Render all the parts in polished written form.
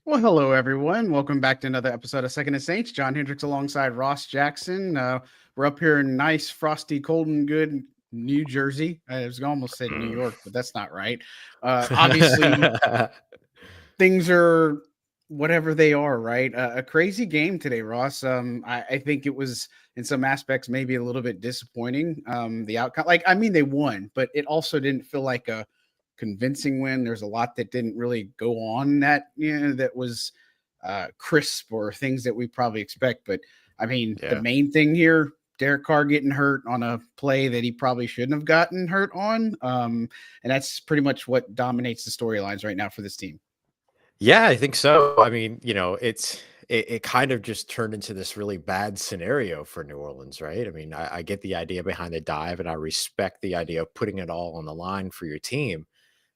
Well, hello everyone. Welcome back to another episode of Second and Saints. John Hendricks alongside Ross Jackson. We're up here in nice, frosty, cold and good New Jersey. I was almost said New York, but that's not right. Obviously, things are whatever they are, right? A crazy game today, Ross. I think it was in some aspects maybe a little bit disappointing. The outcome, they won, but it also didn't feel like a convincing win. There's a lot that didn't really go on that was crisp or things that we probably expect. But I mean, the main thing here, Derek Carr getting hurt on a play that he probably shouldn't have gotten hurt on. And that's pretty much what dominates the storylines right now for this team. Yeah, I think so. I mean, it kind of just turned into this really bad scenario for New Orleans, right? I mean, I get the idea behind the dive and I respect the idea of putting it all on the line for your team.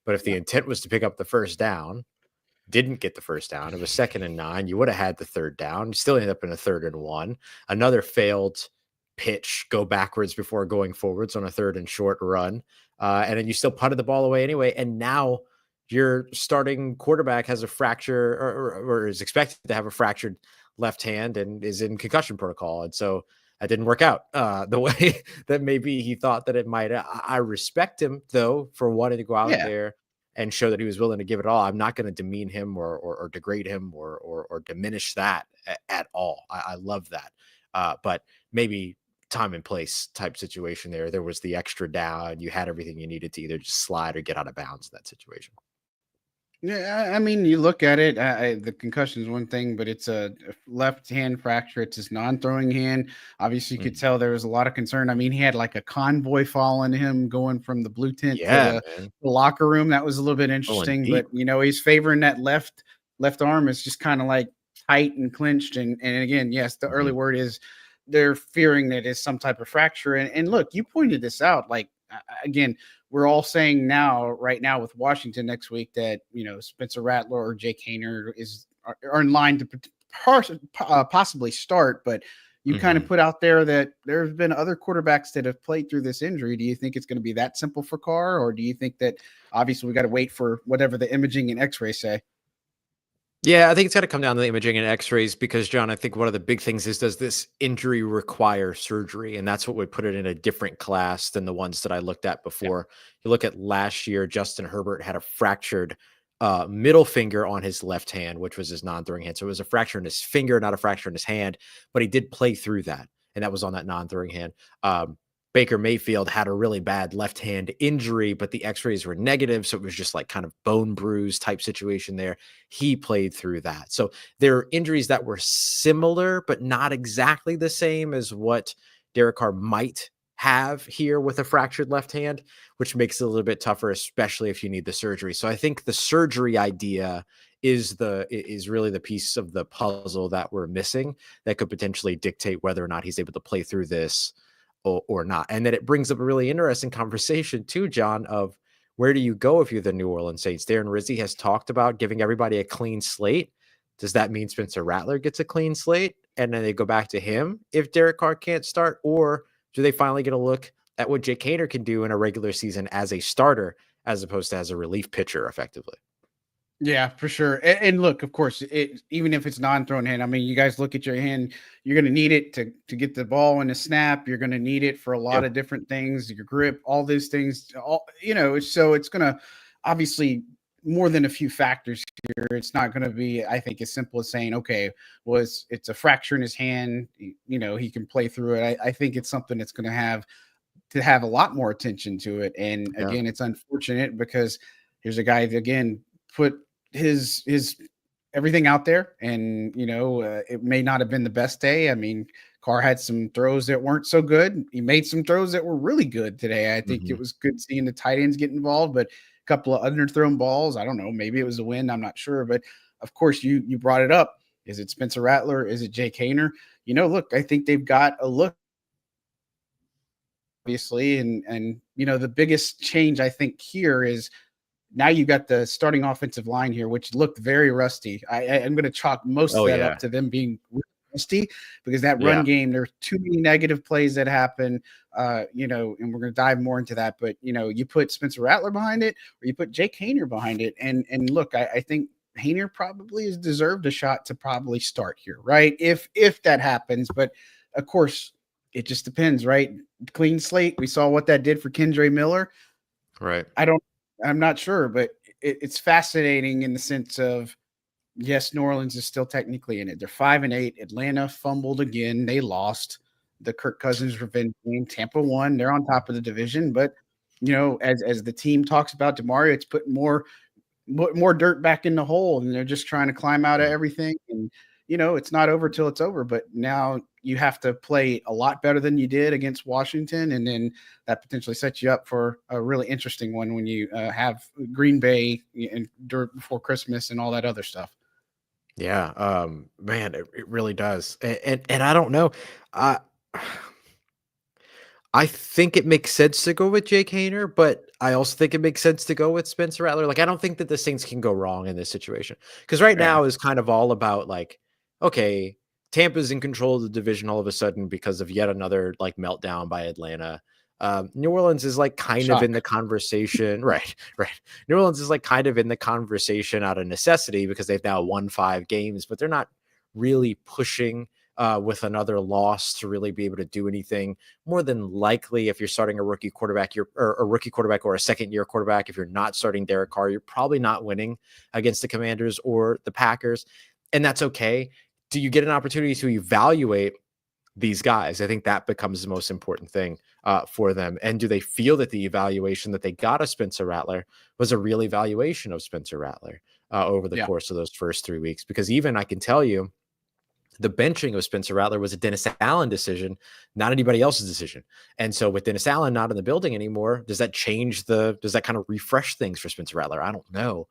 But if the intent was to pick up the first down, didn't get the first down, it was 2nd and 9, you would have had the third down. You still ended up in a 3rd and 1. Another failed pitch, go backwards before going forwards on a 3rd and short run. And then you still punted the ball away anyway. And now your starting quarterback has a fracture or is expected to have a fractured left hand and is in concussion protocol. And so that didn't work out the way that maybe he thought that it might. I respect him, though, for wanting to go out there and show that he was willing to give it all. I'm not going to demean him or degrade him or diminish that at all. I love that. But maybe time and place type situation there. There was the extra down. You had everything you needed to either just slide or get out of bounds in that situation. Yeah, I mean, you look at it, the concussion is one thing, but it's a left hand fracture. It's his non-throwing hand. Obviously, you could tell there was a lot of concern. I mean, he had like a convoy following him going from the blue tent to the locker room. That was a little bit interesting, but he's favoring that left arm is just kind of like tight and clenched. And again, yes, the early word is they're fearing that it's some type of fracture. And look, you pointed this out, like, again, we're all saying right now with Washington next week that, Spencer Rattler or Jake Haener are in line to possibly start. But you kind of put out there that there's been other quarterbacks that have played through this injury. Do you think it's going to be that simple for Carr? Or do you think that obviously we got to wait for whatever the imaging and x-ray say? Yeah, I think it's got to come down to the imaging and x-rays because, John, I think one of the big things is, does this injury require surgery? And that's what would put it in a different class than the ones that I looked at before. You look at last year, Justin Herbert had a fractured middle finger on his left hand, which was his non-throwing hand. So it was a fracture in his finger, not a fracture in his hand, but he did play through that. And that was on that non-throwing hand. Baker Mayfield had a really bad left hand injury, but the x-rays were negative. So it was just like kind of bone bruise type situation there. He played through that. So there are injuries that were similar, but not exactly the same as what Derek Carr might have here with a fractured left hand, which makes it a little bit tougher, especially if you need the surgery. So I think the surgery idea is really the piece of the puzzle that we're missing that could potentially dictate whether or not he's able to play through this or not. And then it brings up a really interesting conversation too, John, of where do you go if you're the New Orleans Saints? Darren Rizzi has talked about giving everybody a clean slate. Does that mean Spencer Rattler gets a clean slate and then they go back to him if Derek Carr can't start? Or do they finally get a look at what Jake Haener can do in a regular season as a starter as opposed to as a relief pitcher effectively? Yeah, for sure. And look, of course, even if it's non-thrown hand, I mean, you guys look at your hand, you're going to need it to get the ball in a snap. You're going to need it for a lot of different things, your grip, all these things, so it's going to obviously more than a few factors here. It's not going to be, I think, as simple as saying, okay, well, it's a fracture in his hand. He can play through it. I think it's something that's going to have a lot more attention to it. And again, it's unfortunate because here's a guy that, again, put his everything out there, and it may not have been the best day. I mean, Carr had some throws that weren't so good. He made some throws that were really good today. I think it was good seeing the tight ends get involved, but a couple of underthrown balls, I don't know, maybe it was the wind, I'm not sure. But of course, you brought it up. Is it Spencer Rattler? Is it Jake Haener? Look, I think they've got a look, obviously, and the biggest change I think here is now you got the starting offensive line here, which looked very rusty. I'm going to chalk most of that up to them being rusty because that run game, there's too many negative plays that happen, and we're going to dive more into that. But, you put Spencer Rattler behind it or you put Jake Haener behind it. And look, I think Haener probably has deserved a shot to probably start here, right? If that happens, but of course, it just depends, right? Clean slate. We saw what that did for Kendre Miller. Right. I'm not sure, but it's fascinating in the sense of yes, New Orleans is still technically in it. They're 5-8. Atlanta fumbled again. They lost the Kirk Cousins revenge game. Tampa won. They're on top of the division, but as the team talks about tomorrow, it's putting more dirt back in the hole, and they're just trying to climb out of Mm. everything. And it's not over till it's over. But now you have to play a lot better than you did against Washington, and then that potentially sets you up for a really interesting one when you have Green Bay and before Christmas and all that other stuff. Yeah. Man, it really does. And I don't know. I I think it makes sense to go with Jake Haener, but I also think it makes sense to go with Spencer Rattler. Like, I don't think that the Saints can go wrong in this situation because right Yeah, now is kind of all about like, okay, Tampa's in control of the division all of a sudden because of yet another like meltdown by Atlanta. New Orleans is like kind of in shock. the conversation, right? Right. New Orleans is like kind of in the conversation out of necessity because they've now won 5 games, but they're not really pushing with another loss to really be able to do anything. More than likely, if you're starting a rookie quarterback, or a rookie quarterback or a second-year quarterback, if you're not starting Derek Carr, you're probably not winning against the Commanders or the Packers, and that's okay. Do you get an opportunity to evaluate these guys? I think that becomes the most important thing for them. And do they feel that the evaluation that they got of Spencer Rattler was a real evaluation of Spencer Rattler over the Yeah, course of those first 3 weeks? Because even I can tell you, the benching of Spencer Rattler was a Dennis Allen decision, not anybody else's decision. And so with Dennis Allen not in the building anymore, does that kind of refresh things for Spencer Rattler? I don't know.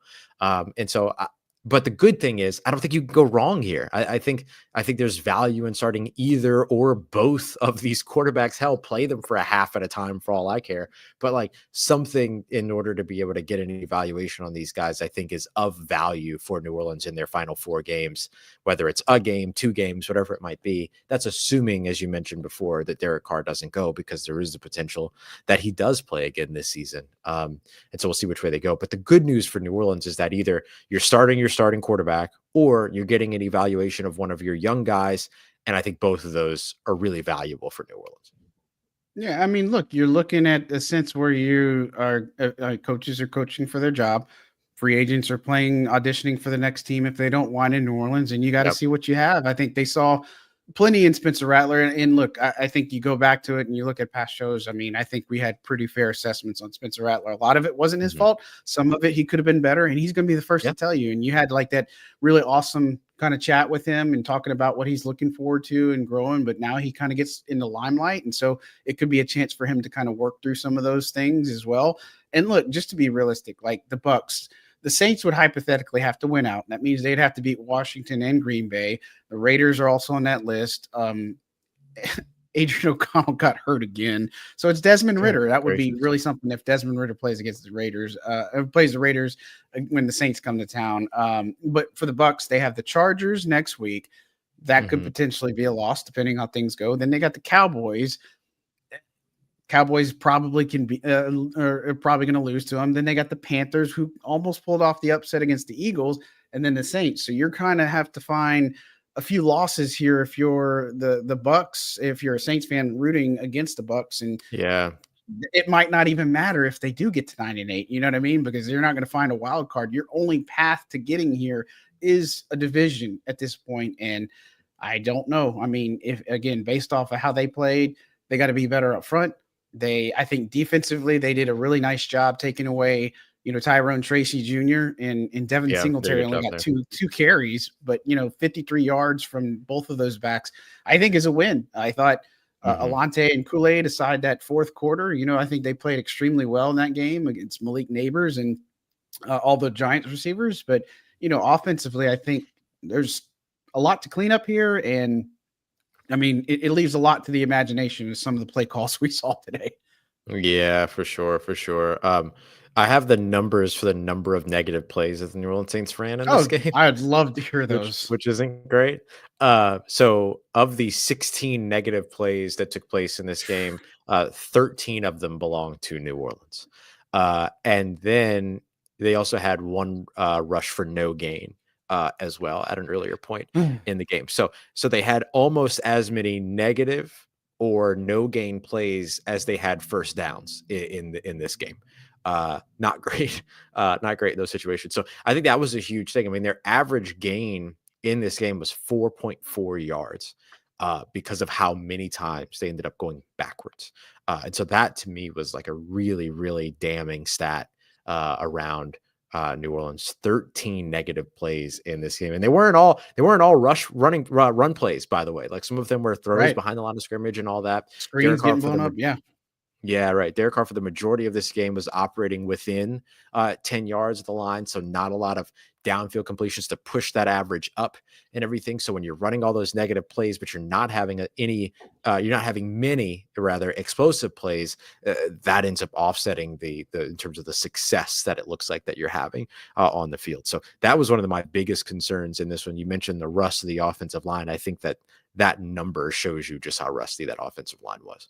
But the good thing is, I don't think you can go wrong here. I think there's value in starting either or both of these quarterbacks. Hell, play them for a half at a time for all I care. But like something in order to be able to get an evaluation on these guys, I think is of value for New Orleans in their final 4 games, whether it's a game, 2 games, whatever it might be. That's assuming, as you mentioned before, that Derek Carr doesn't go, because there is the potential that he does play again this season. And so we'll see which way they go. But the good news for New Orleans is that either you're starting your starting quarterback or you're getting an evaluation of one of your young guys. And I think both of those are really valuable for New Orleans. yeah. I mean, look, you're looking at a sense where you are coaches are coaching for their job. Free agents are playing, auditioning for the next team if they don't want in New Orleans, and you got to Yep. see what you have. I think they saw plenty in Spencer Rattler. And look, I think you go back to it and you look at past shows. I mean, I think we had pretty fair assessments on Spencer Rattler. A lot of it wasn't his Mhm. fault. Some of it he could have been better, and he's going to be the first Yeah. to tell you. And you had like that really awesome kind of chat with him and talking about what he's looking forward to and growing. But now he kind of gets in the limelight, and so it could be a chance for him to kind of work through some of those things as well. And look, just to be realistic, like the Saints would hypothetically have to win out. That means they'd have to beat Washington and Green Bay. The Raiders are also on that list. Adrian O'Connell got hurt again, so it's Desmond Goodness Ritter. That would be gracious. really something if Desmond Ritter plays against the Raiders. Plays the Raiders when the Saints come to town. But for the Bucks, they have the Chargers next week. That could Mhm. potentially be a loss depending how things go. Then they got the Cowboys. Cowboys probably can be are probably going to lose to them. Then they got the Panthers, who almost pulled off the upset against the Eagles, and then the Saints. So you're kind of have to find a few losses here if you're the Bucks. If you're a Saints fan rooting against the Bucks, and Yeah. it might not even matter if they do get to 9-8. You know what I mean? Because you're not going to find a wild card. Your only path to getting here is a division at this point, and I don't know. I mean, if again, based off of how they played, they got to be better up front. I think defensively, they did a really nice job taking away, Tyrone Tracy Jr. and Devin Yeah. Did a Singletary good only job got there. two carries, but 53 yards from both of those backs, I think is a win. I thought Mhm. Alante and Kool-Aid aside that fourth quarter, I think they played extremely well in that game against Malik Neighbors and all the Giants receivers. But, offensively, I think there's a lot to clean up here. And I mean, it leaves a lot to the imagination of some of the play calls we saw today. Yeah, for sure, for sure. I have the numbers for the number of negative plays that the New Orleans Saints ran in this Oh, game, I'd love to hear which those. which isn't great. So of the 16 negative plays that took place in this game, 13 of them belong to New Orleans. And then they also had one rush for no gain as well at an earlier point in the game. So they had almost as many negative or no gain plays as they had first downs in this game. Not great, not great in those situations. So I think that was a huge thing. I mean, their average gain in this game was 4.4 yards because of how many times they ended up going backwards. And so that to me was like a really, really damning stat around New Orleans. 13 negative plays in this game, and they weren't all run plays. By the way, like some of them were throws Right. behind the line of scrimmage and all that. Screens getting blown up. Yeah. Yeah, right. Derek Carr for the majority of this game was operating within 10 yards of the line. So not a lot of downfield completions to push that average up and everything. So when you're running all those negative plays, but you're not having you're not having many rather explosive plays, that ends up offsetting the in terms of the success that it looks like that you're having on the field. So that was one of my biggest concerns in this one. You mentioned the rust of the offensive line. I think that number shows you just how rusty that offensive line was.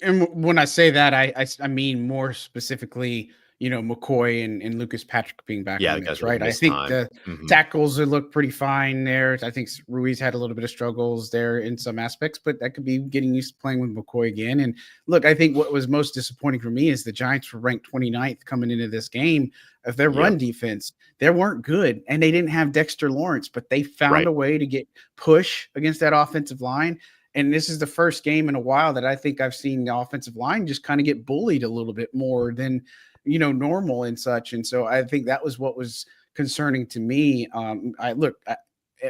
And when I say that, I mean more specifically, McCoy and Lucas Patrick being back Yeah, in the the guys mix, really right? I missed think time. the tackles look pretty fine there. I think Ruiz had a little bit of struggles there in some aspects, but that could be getting used to playing with McCoy again. And look, I think what was most disappointing for me is the Giants were ranked 29th coming into this game of their run defense. They weren't good, and they didn't have Dexter Lawrence, but they found a way to get push against that offensive line. And this is the first game in a while that I think I've seen the offensive line just kind of get bullied a little bit more than, normal and such. And so I think that was what was concerning to me. At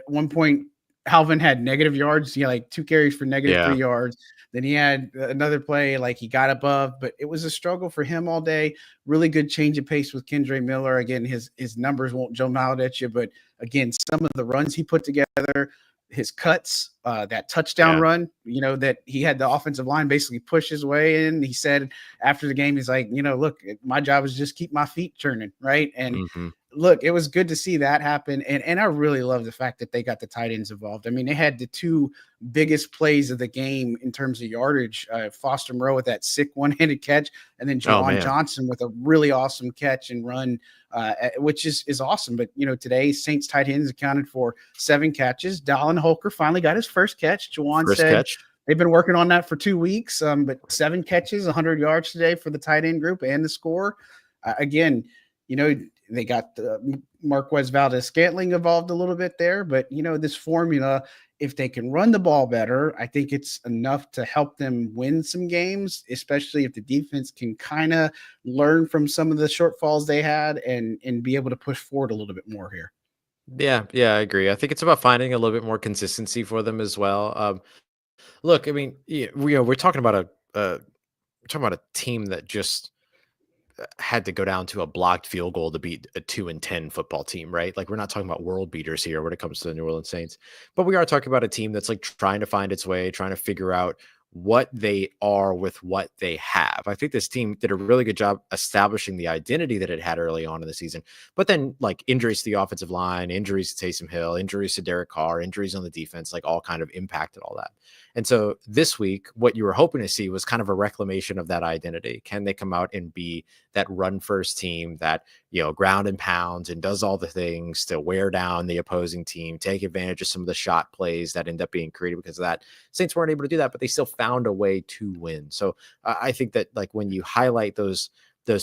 one point, Alvin had negative yards, like 2 carries for negative 3 yards. Then he had another play, like he got above, but it was a struggle for him all day. Really good change of pace with Kendre Miller. Again, his numbers won't jump out at you, but again, some of the runs he put together, his cuts, that touchdown run, that he had the offensive line basically push his way in. He said after the game, he's like, look, my job is just keep my feet turning, right? And look, it was good to see that happen. And I really love the fact that they got the tight ends involved. I mean, they had the two biggest plays of the game in terms of yardage. Foster Moreau with that sick one-handed catch, and then Juwan Johnson with a really awesome catch and run, which is awesome. But, today Saints tight ends accounted for 7 catches. Dallin Holker finally got his first catch. Juwan said they've been working on that for 2 weeks, but 7 catches, 100 yards today for the tight end group and the score. Again, they got Marquez Valdez-Scantling involved a little bit there, but this formula, if they can run the ball better, I think it's enough to help them win some games, especially if the defense can kind of learn from some of the shortfalls they had and be able to push forward a little bit more here. Yeah, I agree. I think it's about finding a little bit more consistency for them as well. Look, I mean, we're talking about a team that just had to go down to a blocked field goal to beat a 2-10 football team, right? Like we're not talking about world beaters here when it comes to the New Orleans Saints, but we are talking about a team that's like trying to find its way, trying to figure out what they are with what they have. I think this team did a really good job establishing the identity that it had early on in the season, but then like injuries to the offensive line, injuries to Taysom Hill, injuries to Derek Carr, injuries on the defense, like all kind of impacted all that. And so this week, what you were hoping to see was kind of a reclamation of that identity. Can they come out and be that run first team that, ground and pounds and does all the things to wear down the opposing team, take advantage of some of the shot plays that end up being created because of that? Saints weren't able to do that, but they still found a way to win. So I think that like when you highlight those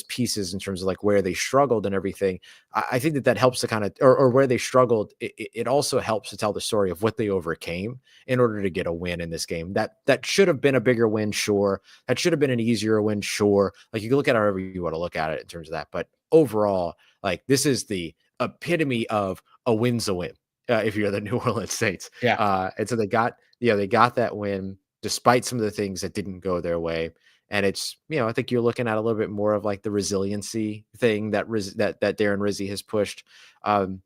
pieces in terms of like where they struggled and everything, I think that helps to kind of, or where they struggled, it also helps to tell the story of what they overcame in order to get a win in this game. That should have been a bigger win, sure. That should have been an easier win, sure. Like you can look at it however you want to look at it in terms of that. But overall, like this is the epitome of a win's a win if you're the New Orleans Saints. Yeah. And so they got that win despite some of the things that didn't go their way. And it's, I think you're looking at a little bit more of like the resiliency thing that Darren Rizzi has pushed. And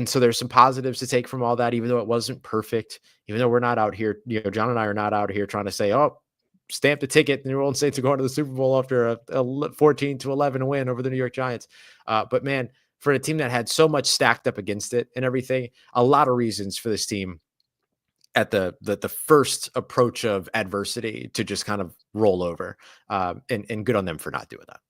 so there's some positives to take from all that, even though it wasn't perfect, even though we're not out here, John and I are not out here trying to say, oh, stamp the ticket. The New Orleans Saints are going to the Super Bowl after a 14-11 win over the New York Giants. But man, for a team that had so much stacked up against it and everything, a lot of reasons for this team at the first approach of adversity to just kind of roll over, and good on them for not doing that.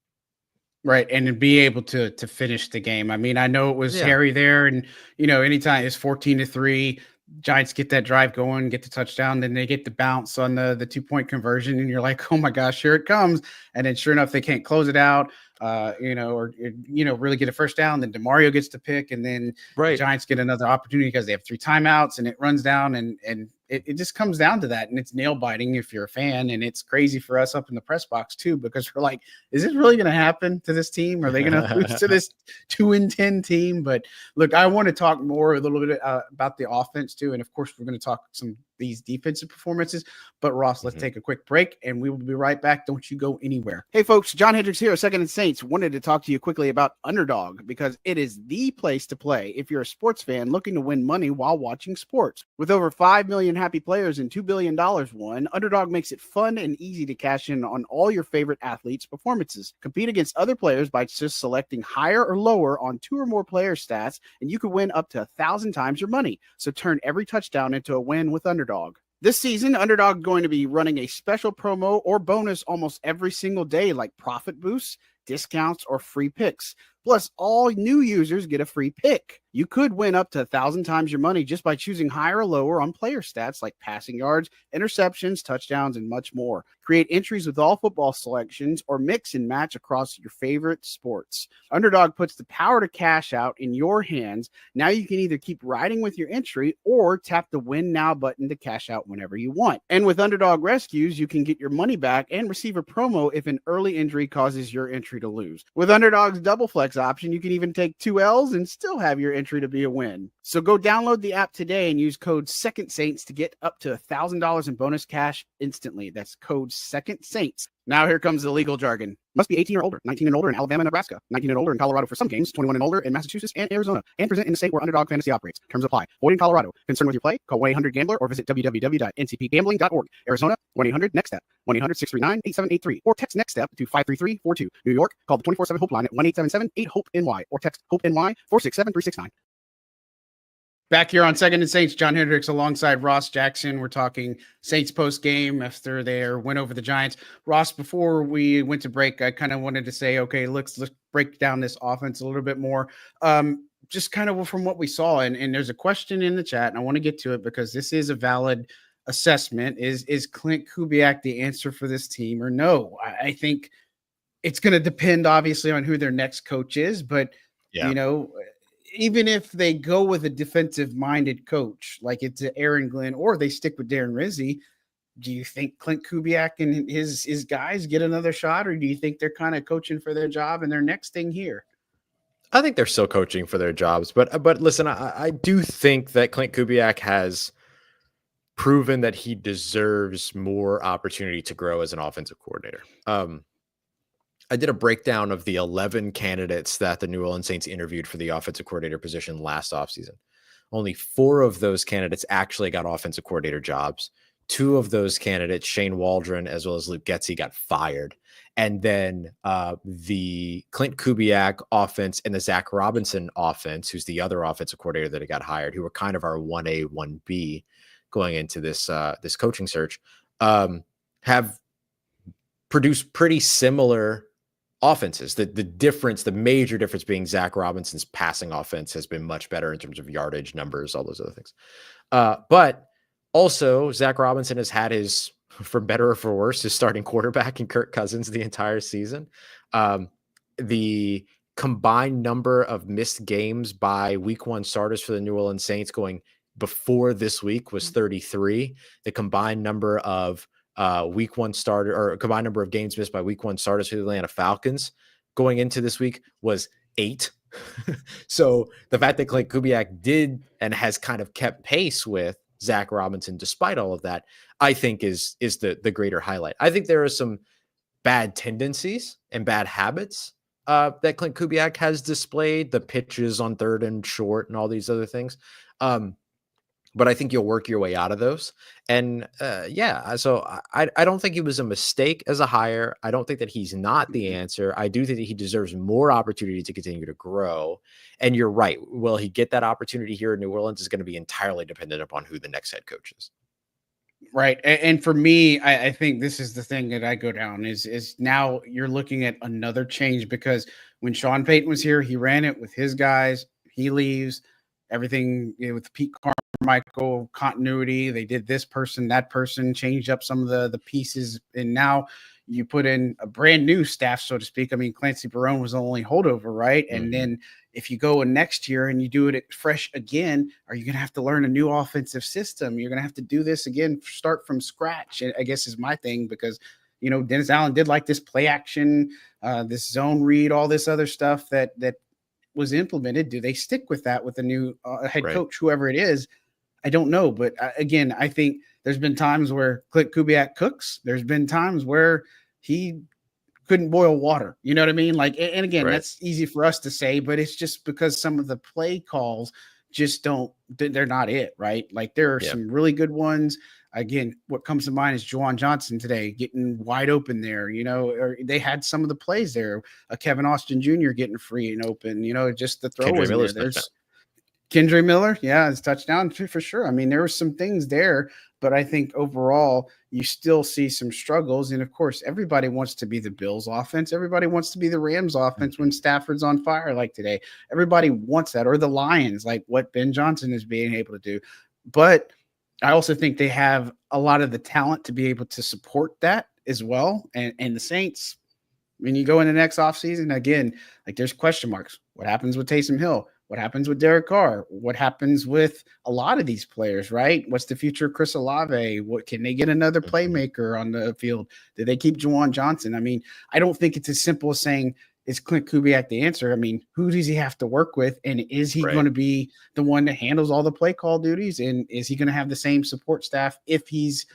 Right, and to be able to finish the game. I mean, I know it was Yeah. hairy there, and anytime it's 14-3, Giants get that drive going, get the touchdown, then they get the bounce on the 2-point conversion, and you're like, oh my gosh, here it comes. And then sure enough, they can't close it out, really get a first down. Then DeMario gets the pick, and then the Right. Giants get another opportunity because they have 3 timeouts, and it runs down, and it just comes down to that, and it's nail biting if you're a fan, and it's crazy for us up in the press box too, because we're like, is this really going to happen to this team? Are they going to lose to this 2-10 team? But look, I want to talk more a little bit about the offense too, and of course, we're going to talk some these defensive performances. But Ross, let's take a quick break, and we will be right back. Don't you go anywhere. Hey, folks, John Hendricks here, Second and Saints. Wanted to talk to you quickly about Underdog because it is the place to play if you're a sports fan looking to win money while watching sports. With over 5 million happy players and $2 billion won, Underdog makes it fun and easy to cash in on all your favorite athletes' performances. Compete against other players by just selecting higher or lower on 2 or more player stats, and you could win up to 1,000 times your money. So turn every touchdown into a win with Underdog. This season, Underdog is going to be running a special promo or bonus almost every single day, like profit boosts, discounts, or free picks. Plus, all new users get a free pick. You could win up to 1,000 times your money just by choosing higher or lower on player stats like passing yards, interceptions, touchdowns, and much more. Create entries with all football selections or mix and match across your favorite sports. Underdog puts the power to cash out in your hands. Now you can either keep riding with your entry or tap the Win Now button to cash out whenever you want. And with Underdog Rescues, you can get your money back and receive a promo if an early injury causes your entry to lose. With Underdog's Double Flex option, you can even take 2 L's and still have your entry to be a win. So go download the app today and use code SECONDSAINTS to get up to $1,000 in bonus cash instantly. That's code SECONDSAINTS. Now here comes the legal jargon. Must be 18 or older, 19 and older in Alabama and Nebraska, 19 and older in Colorado for some games, 21 and older in Massachusetts and Arizona, and present in the state where Underdog Fantasy operates. Terms apply. Void in Colorado. Concerned with your play? Call 1-800-GAMBLER or visit www.ncpgambling.org. Arizona, 1-800-NEXT-STEP, 1-800-639-8783, or text NEXT STEP to 53342. New York, call the 24/7 Hope line at 1-877-8-HOPE-NY or text HOPE-NY 467-369. Back here on Second and Saints, John Hendricks alongside Ross Jackson. We're talking Saints post game after their win over the Giants. Ross, before we went to break, I kind of wanted to say, okay, let's break down this offense a little bit more. Just kind of from what we saw, and there's a question in the chat, and I want to get to it because this is a valid assessment. Is Clint Kubiak the answer for this team or no? I think it's going to depend, obviously, on who their next coach is, but even if they go with a defensive-minded coach, like it's Aaron Glenn, or they stick with Darren Rizzi, do you think Clint Kubiak and his guys get another shot, or do you think they're kind of coaching for their job and their next thing here? I think they're still coaching for their jobs, but listen, I do think that Clint Kubiak has proven that he deserves more opportunity to grow as an offensive coordinator. I did a breakdown of the 11 candidates that the New Orleans Saints interviewed for the offensive coordinator position last offseason. Only 4 of those candidates actually got offensive coordinator jobs. 2 of those candidates, Shane Waldron as well as Luke Getsy, got fired. And then the Clint Kubiak offense and the Zach Robinson offense, who's the other offensive coordinator that got hired, who were kind of our 1A, 1B going into this this coaching search, have produced pretty similar offenses. The major difference being Zach Robinson's passing offense has been much better in terms of yardage, numbers, all those other things. But also Zach Robinson has had his, for better or for worse, his starting quarterback in Kirk Cousins the entire season. The combined number of missed games by week 1 starters for the New Orleans Saints going before this week was 33. The combined number of week 1 starter or combined number of games missed by week 1 starters for the Atlanta Falcons going into this week was 8. So the fact that Clint Kubiak did and has kind of kept pace with Zach Robinson despite all of that, I think is the greater highlight. I think there are some bad tendencies and bad habits that Clint Kubiak has displayed, the pitches on 3rd and short and all these other things. But I think you'll work your way out of those. And so I don't think it was a mistake as a hire. I don't think that he's not the answer. I do think that he deserves more opportunity to continue to grow. And you're right. Will he get that opportunity here in New Orleans is going to be entirely dependent upon who the next head coach is. Right. And for me, I think this is the thing that I go down is now you're looking at another change because when Sean Payton was here, he ran it with his guys. He leaves everything, with Pete Carmichael continuity. They did this person, that person, changed up some of the pieces, and now you put in a brand new staff, so to speak. I mean, Clancy Barone was the only holdover, right? And then if you go in next year and you do it fresh again, are you going to have to learn a new offensive system? You're going to have to do this again, start from scratch, I guess is my thing, because, Dennis Allen did like this play action, this zone read, all this other stuff that was implemented. Do they stick with that with the new head coach, whoever it is? I don't know. But again, I think there's been times where Clint Kubiak cooks. There's been times where he couldn't boil water. You know what I mean? Like, and again, that's easy for us to say, but it's just because some of the play calls just they're not it, right? Like there are some really good ones. Again, what comes to mind is Juwan Johnson today getting wide open there, or they had some of the plays there. Kevin Austin Jr. getting free and open, just the throw was there. There's Kendre Miller, his touchdown for sure. I mean, there were some things there, but I think overall you still see some struggles. And of course, everybody wants to be the Bills offense. Everybody wants to be the Rams offense when Stafford's on fire like today. Everybody wants that, or the Lions, like what Ben Johnson is being able to do. But I also think they have a lot of the talent to be able to support that as well. And the Saints, when you go in the next offseason, again, like there's question marks. What happens with Taysom Hill? What happens with Derek Carr? What happens with a lot of these players, right? What's the future of Chris Olave? What can they get another playmaker on the field? Do they keep Juwan Johnson? I mean, I don't think it's as simple as saying, is Clint Kubiak the answer? I mean, who does he have to work with? And is he going to be the one that handles all the play call duties? And is he going to have the same support staff if he's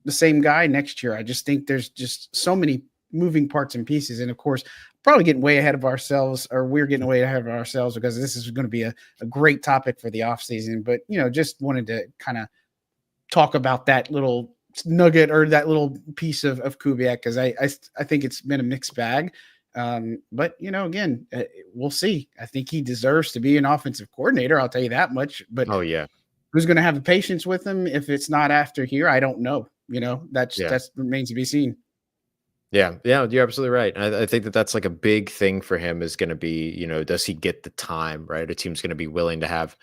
the same guy next year? I just think there's just so many moving parts and pieces. And of course, probably getting way ahead of ourselves, or we're getting way ahead of ourselves, because this is going to be a great topic for the offseason. But, just wanted to kind of talk about that little nugget or that little piece of Kubiak, because I think it's been a mixed bag. But, again, we'll see. I think he deserves to be an offensive coordinator. I'll tell you that much. But who's going to have the patience with him if it's not after here? I don't know. That remains to be seen. Yeah, you're absolutely right. I think that's like a big thing for him is going to be, does he get the time, right? A team's going to be willing to have,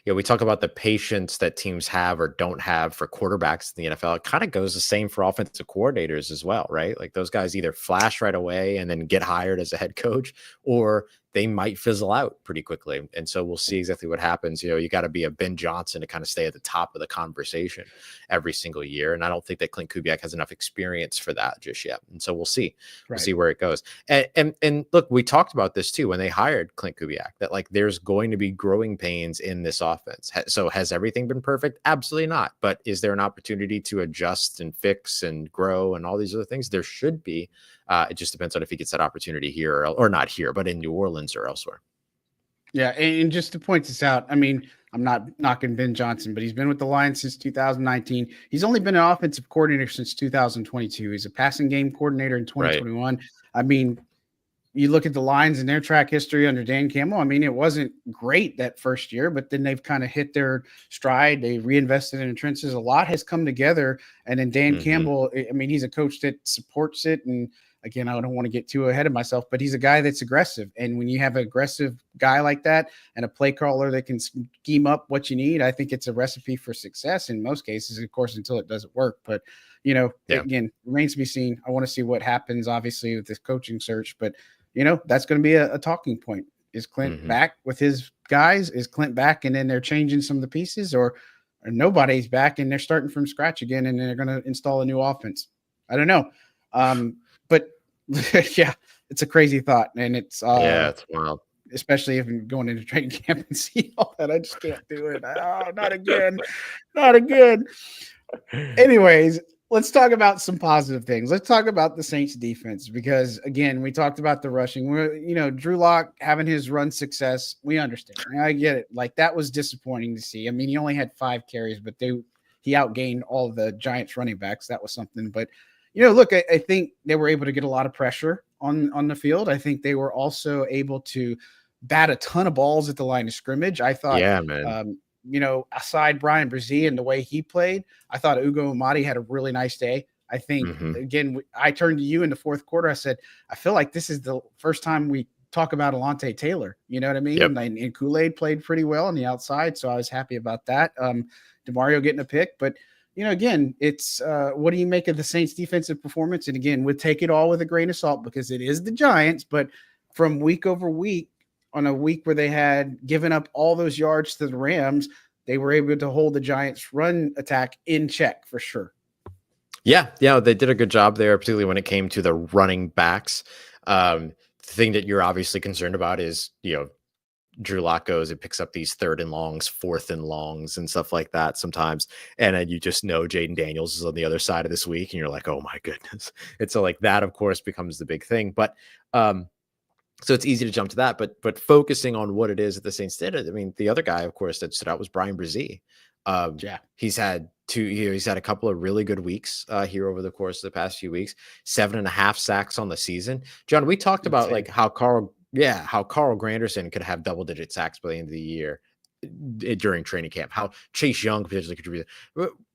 we talk about the patience that teams have or don't have for quarterbacks in the NFL. It kind of goes the same for offensive coordinators as well, right? Like those guys either flash right away and then get hired as a head coach, or they might fizzle out pretty quickly. And so we'll see exactly what happens. You got to be a Ben Johnson to kind of stay at the top of the conversation every single year. And I don't think that Clint Kubiak has enough experience for that just yet. And so we'll see. We'll see where it goes. And look, we talked about this too when they hired Clint Kubiak, that like there's going to be growing pains in this offense. So has everything been perfect? Absolutely not. But is there an opportunity to adjust and fix and grow and all these other things? There should be. It just depends on if he gets that opportunity here or not here, but in New Orleans or elsewhere. Yeah, and just to point this out, I mean, I'm not knocking Ben Johnson, but he's been with the Lions since 2019. He's only been an offensive coordinator since 2022. He's a passing game coordinator in 2021. I mean, you look at the Lions and their track history under Dan Campbell. I mean, it wasn't great that first year, but then they've kind of hit their stride. They reinvested in the trenches. A lot has come together. And then Dan Campbell, I mean, he's a coach that supports it. And again, I don't want to get too ahead of myself, but he's a guy that's aggressive. And when you have an aggressive guy like that and a play caller that can scheme up what you need, I think it's a recipe for success in most cases, of course, until it doesn't work. But, again, remains to be seen. I want to see what happens, obviously, with this coaching search. But, that's going to be a talking point. Is Clint back with his guys? Is Clint back and then they're changing some of the pieces, or nobody's back and they're starting from scratch again and they're going to install a new offense? I don't know. But yeah, it's a crazy thought. And it's it's wild. Especially if I'm going into training camp and see all that. I just can't do it. Oh, not again. Not again. Anyways, let's talk about some positive things. Let's talk about the Saints defense, because again, we talked about the rushing. Drew Lock having his run success. We understand. I get it. Like, that was disappointing to see. I mean, he only had 5 carries, but he outgained all the Giants running backs. That was something. But look, I think they were able to get a lot of pressure on the field. I think they were also able to bat a ton of balls at the line of scrimmage. I thought, aside Brian Bresee and the way he played, I thought Ugo Amadi had a really nice day. I think, again, I turned to you in the fourth quarter. I said, I feel like this is the first time we talk about Alontae Taylor. You know what I mean? Yep. And Kool-Aid played pretty well on the outside, so I was happy about that. DeMario getting a pick. But, again, it's what do you make of the Saints defensive performance? And again, we'll take it all with a grain of salt because it is the Giants. But from week over week, on a week where they had given up all those yards to the Rams, they were able to hold the Giants' run attack in check for sure. Yeah, they did a good job there, particularly when it came to the running backs. The thing that you're obviously concerned about is, Drew Lock goes and picks up these 3rd and longs, 4th and longs, and stuff like that sometimes. And then you just know Jaden Daniels is on the other side of this week, and you're like, oh my goodness. And so like that, of course, becomes the big thing. But so it's easy to jump to that, but focusing on what it is that the Saints did. I mean, the other guy, of course, that stood out was Brian Bresee. He's had he's had a couple of really good weeks here over the course of the past few weeks. 7.5 sacks on the season. John, we talked about like how Carl Granderson could have double-digit sacks by the end of the year during training camp. How Chase Young potentially contributed.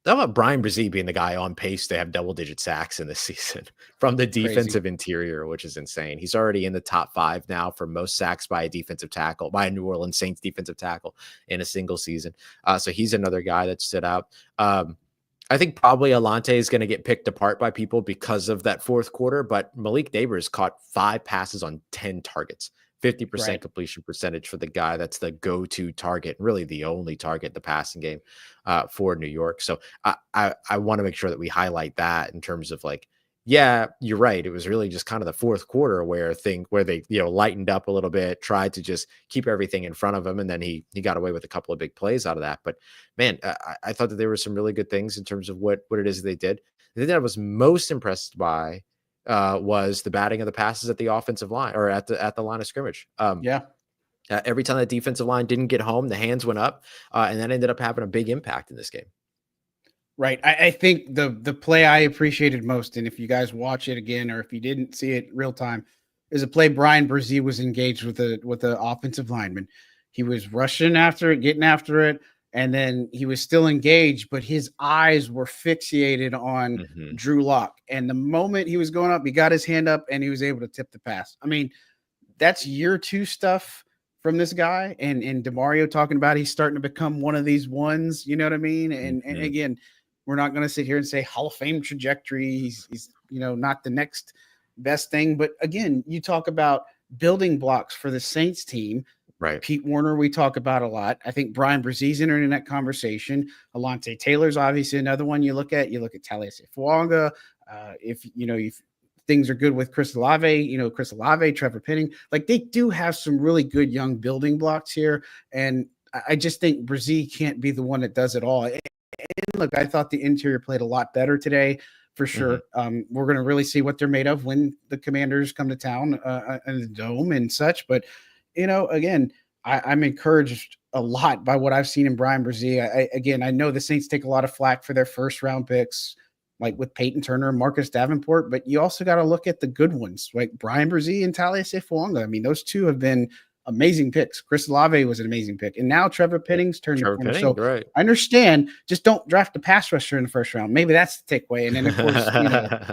How about Brian Bresee being the guy on pace to have double-digit sacks in this season from the defensive interior, which is insane. He's already in the top 5 now for most sacks by a New Orleans Saints defensive tackle in a single season. So he's another guy that stood out. I think probably Alontae is going to get picked apart by people because of that fourth quarter, but Malik Neighbors caught 5 passes on 10 targets. 50% completion percentage for the guy that's the go-to target, really the only target in the passing game for New York. So I want to make sure that we highlight that in terms of like, yeah, you're right. It was really just kind of the fourth quarter where they lightened up a little bit, tried to just keep everything in front of him, and then he got away with a couple of big plays out of that. But man, I thought that there were some really good things in terms of what it is that they did. The thing that I was most impressed by was the batting of the passes at the offensive line or at the line of scrimmage. Every time the defensive line didn't get home, the hands went up, and that ended up having a big impact in this game. Right. I think the play I appreciated most, and if you guys watch it again, or if you didn't see it real time, is a play Brian Bresee was engaged with the offensive lineman. He was rushing after it, getting after it, and then he was still engaged, but his eyes were fixated on Drew Lock. And the moment he was going up, he got his hand up and he was able to tip the pass. I mean, that's year 2 stuff from this guy. And DeMario talking about he's starting to become one of these ones, you know what I mean? And again, we're not going to sit here and say Hall of Fame trajectory. He's not the next best thing. But again, you talk about building blocks for the Saints team. Right. Pete Werner, we talk about a lot. I think Brian Bresee's entering in that conversation. Alontae Taylor's obviously another one you look at. You look at Taliesin Fuanga. If things are good with Chris Olave, Trevor Penning, like they do have some really good young building blocks here. And I just think Bresee can't be the one that does it all. And look, I thought the interior played a lot better today for sure. We're going to really see what they're made of when the Commanders come to town in the Dome and such. But again, I'm encouraged a lot by what I've seen in Brian Bresee. I know the Saints take a lot of flack for their first round picks, like with Peyton Turner and Marcus Davenport, but you also got to look at the good ones, like Brian Bresee and Taliesin Fuanga. I mean, those two have been amazing picks. Chris Olave was an amazing pick. And now Trevor Penning's turned the corner. So right. I understand, just don't draft a pass rusher in the first round. Maybe that's the takeaway. And then, of course,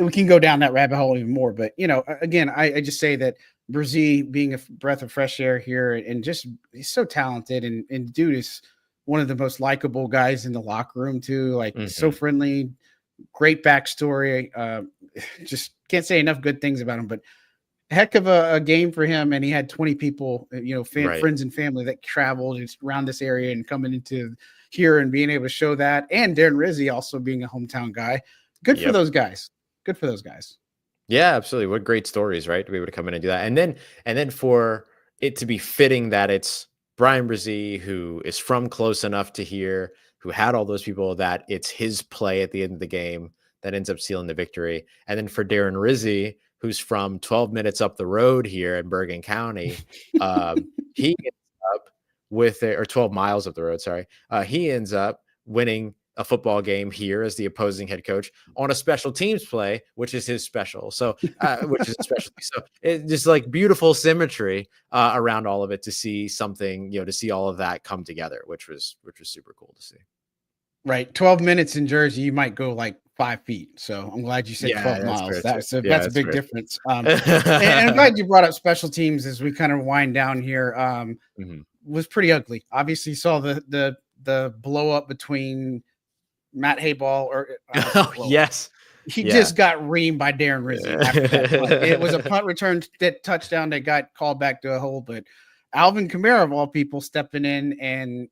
we can go down that rabbit hole even more. But, again, I just say that Bresee being a breath of fresh air here and just he's so talented. And dude is one of the most likable guys in the locker room, too. Like, so friendly, great backstory. Just can't say enough good things about him. But heck of a game for him. And he had 20 people, friends and family that traveled around this area and coming into here and being able to show that. And Darren Rizzi also being a hometown guy. Good for those guys. Good for those guys. Yeah, absolutely. What great stories, right? To be able to come in and do that. And then for it to be fitting that it's Brian Bresee, who is from close enough to here, who had all those people, that it's his play at the end of the game that ends up sealing the victory. And then for Darren Rizzi, who's from 12 minutes up the road here in Bergen County, he ends up with or 12 miles up the road. Sorry. He ends up winning a football game here as the opposing head coach on a special teams play, which is his special. So, which is a specialty. So it's just like beautiful symmetry around all of it to see something, to see all of that come together, which was super cool to see. Right. 12 minutes in Jersey, you might go like 5 feet. So I'm glad you said 12 miles. That's a big difference. And I'm glad you brought up special teams as we kind of wind down here. Was pretty ugly. Obviously, saw the blow up between Matt Hayball yes. He just got reamed by Darren Rizzi after that punt. It was a punt return touchdown that got called back to a hold, but Alvin Kamara, of all people, stepping in and,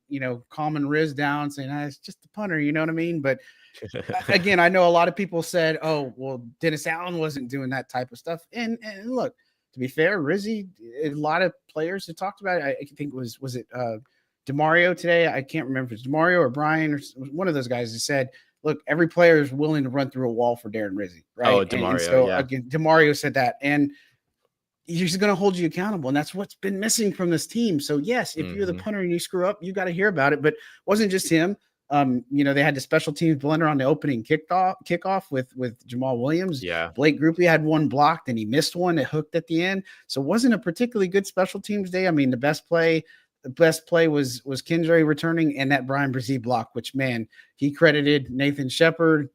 calming Riz down, saying, it's just the punter, you know what I mean? But again, I know a lot of people said, oh, well, Dennis Allen wasn't doing that type of stuff. And look, to be fair, Rizzi, a lot of players have talked about it. I think was it DeMario today? I can't remember if it's DeMario or Brian or one of those guys that said, look, every player is willing to run through a wall for Darren Rizzi, right? Oh, DeMario, and so, again, DeMario said that. And he's going to hold you accountable. And that's what's been missing from this team. So yes, if you're the punter and you screw up, you got to hear about it, but it wasn't just him. They had the special teams blender on the opening kickoff with Jamal Williams. Yeah. Blake Grupe had one blocked and he missed one that hooked at the end. So it wasn't a particularly good special teams day. I mean, the best play was Kendra returning and that Brian Bresee block, which, man, he credited Nathan Shepard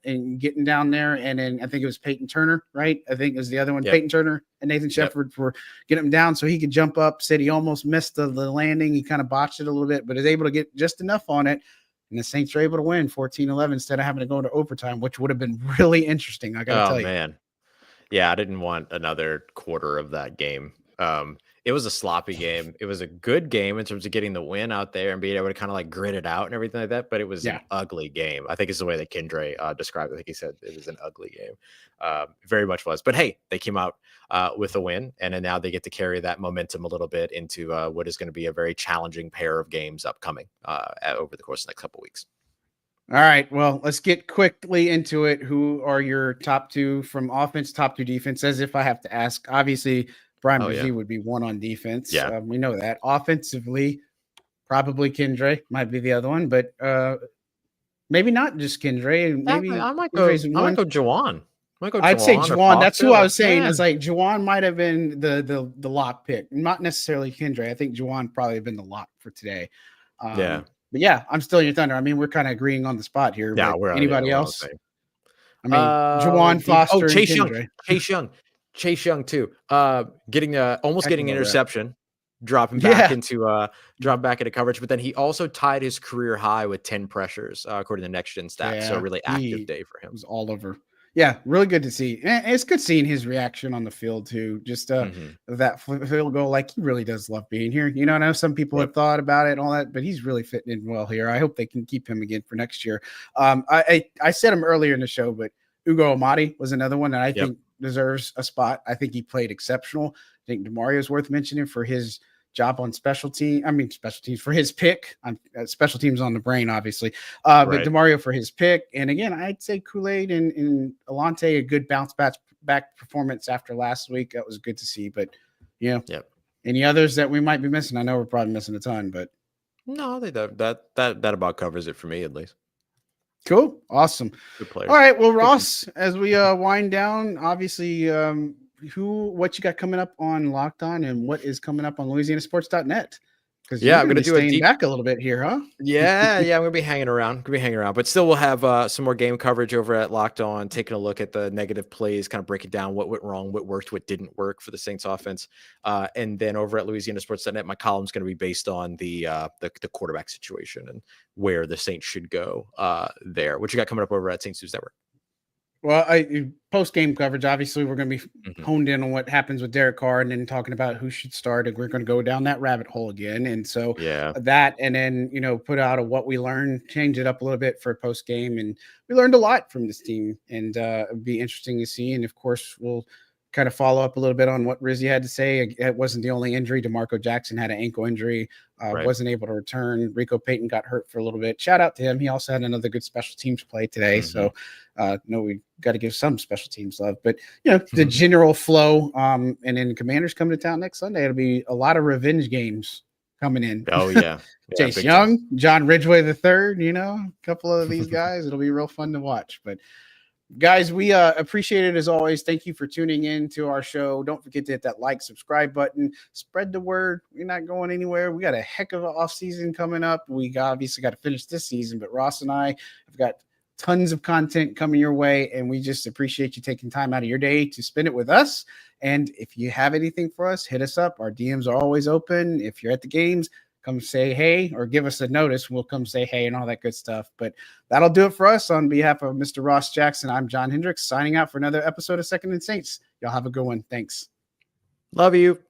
in getting down there. And then I think it was Peyton Turner, right? I think it was the other one, Peyton Turner and Nathan Shepard for getting him down so he could jump up. Said he almost missed the landing. He kind of botched it a little bit, but is able to get just enough on it. And the Saints were able to win 14-11 instead of having to go into overtime, which would have been really interesting. I got to tell you. Oh, man. Yeah, I didn't want another quarter of that game. It was a sloppy game. It was a good game in terms of getting the win out there and being able to kind of like grit it out and everything like that. But it was an ugly game. I think it's the way that Kendre described it. I think he said it was an ugly game. Very much was. But hey, they came out with a win, and then now they get to carry that momentum a little bit into what is going to be a very challenging pair of games upcoming over the course of the next couple of weeks. All right. Well, let's get quickly into it. Who are your top two from offense, top two defense? As if I have to ask, obviously, Brian Bresee would be one on defense. Yeah. We know that. Offensively, probably Kendre might be the other one, but maybe not just Kendre. Maybe I might go Juwan. I'd say Juwan. That's who I was saying. It's like Juwan might have been the lock pick, not necessarily Kendre. I think Juwan probably have been the lock for today. But yeah, I'm still your thunder. I mean, we're kind of agreeing on the spot here. Yeah, anybody else? I mean, Juwan, Foster, Chase Young too. Getting almost getting an interception, dropping back into coverage, but then he also tied his career high with 10 pressures according to Next Gen Stats. So a really active day for him. It was all over. Yeah, really good to see. And it's good seeing his reaction on the field too. Just that field goal, like he really does love being here. I know some people have thought about it and all that, but he's really fitting in well here. I hope they can keep him again for next year. I said him earlier in the show, but Ugo Amadi was another one that I think deserves a spot. I think he played exceptional. I think DeMario is worth mentioning for his job on special teams for his pick on special teams on the brain, obviously. But DeMario for his pick. And again, I'd say Kool-Aid and Alante, a good bounce back performance after last week. That was good to see. But any others that we might be missing? I know we're probably missing a ton, but no, that about covers it for me at least. Cool. Awesome. Good player. All right. Well, Ross, as we wind down, obviously, what you got coming up on Locked On and what is coming up on LouisianaSports.net? Because I'm going to do a back a little bit here, huh? Yeah, I'm going to be hanging around. But still, we'll have some more game coverage over at Locked On, taking a look at the negative plays, kind of breaking down what went wrong, what worked, what didn't work for the Saints offense. And then over at LouisianaSports.net, my column is going to be based on the quarterback situation and where the Saints should go there. What you got coming up over at Saints News Network? Well, post-game coverage, obviously, we're going to be honed in on what happens with Derek Carr and then talking about who should start. And we're going to go down that rabbit hole again. And so that, and then, put out what we learned, change it up a little bit for post-game. And we learned a lot from this team, and it'd be interesting to see. And, of course, we'll kind of follow up a little bit on what Rizzi had to say. It wasn't the only injury. DeMarco Jackson had an ankle injury, wasn't able to return. Rico Payton got hurt for a little bit. Shout out to him. He also had another good special teams play today. So, we got to give some special teams love. But, the general flow, and then Commanders coming to town next Sunday. It'll be a lot of revenge games coming in. Oh yeah. Chase Big Young, time. John Ridgway the third, a couple of these guys. It'll be real fun to watch. But guys, we appreciate it as always. Thank you for tuning in to our show. Don't forget to hit that like, subscribe button. Spread the word. We're not going anywhere. We got a heck of an off season coming up. We obviously got to finish this season, but Ross and I have got tons of content coming your way, and we just appreciate you taking time out of your day to spend it with us. And if you have anything for us, hit us up. Our DMs are always open. If you're at the games, come say hey or give us a notice. We'll come say hey and all that good stuff. But that'll do it for us. On behalf of Mr. Ross Jackson, I'm John Hendricks signing out for another episode of Second and Saints. Y'all have a good one. Thanks. Love you.